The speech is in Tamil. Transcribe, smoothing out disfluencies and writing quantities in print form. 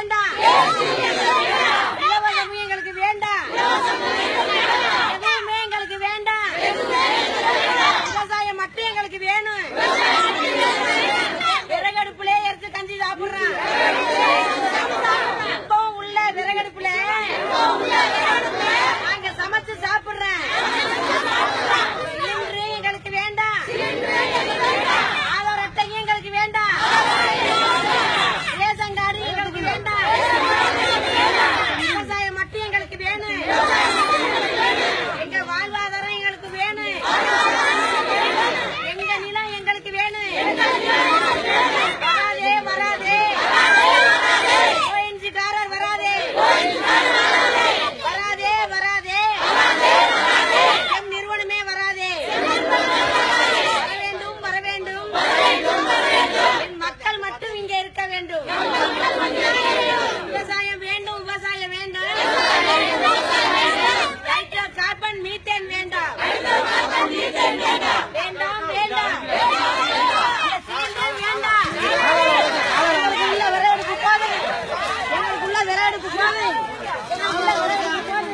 வேண்டாம், இலவசமும் எங்களுக்கு வேண்டாம், எதுவுமே எங்களுக்கு வேண்டாம். விவசாயம் மட்டும் எங்களுக்கு வேணும். விறகடுப்புல எரிச்சு கஞ்சி சாப்பிடுறோம். இப்பவும் உள்ள விறகடுப்புல நாங்க சமைச்சு சாப்பிடுறோம். சிலிண்டரு எங்களுக்கு வேண்டாம், ஆதார் அட்டையும் எங்களுக்கு வேண்டாம், ரேஷன் கார்டு எங்களுக்கு வேண்டாம். விவசாயம் மட்டும் எங்களுக்கு வேணும். எங்க வாழ்வாதாரம் எங்களுக்கு வேணும். எங்க நிலம் எங்களுக்கு வேணும். வராதே வராதே ஓஎன்ஜிக்காரர் வராதே வராதே வராதே எம் நிறுவனமே வராதே. வர வேண்டும் வர வேண்டும். என் மக்கள் மட்டும் இங்கே இருக்க வேண்டும். விவசாயம் வேண்டும், விவசாயம் வேண்டும். நைட்ரஜன், கார்பன், மீத்தேன் வேண்டாம், வேண்டாம் வேண்டாம். சிலிண்டர் வேண்டாம். எங்களுக்குள்ள விறகடுப்பு போது, எங்களுக்குள்ள விறகடுப்பு போது, எங்களுக்குள்ள விறகடுப்பு போது.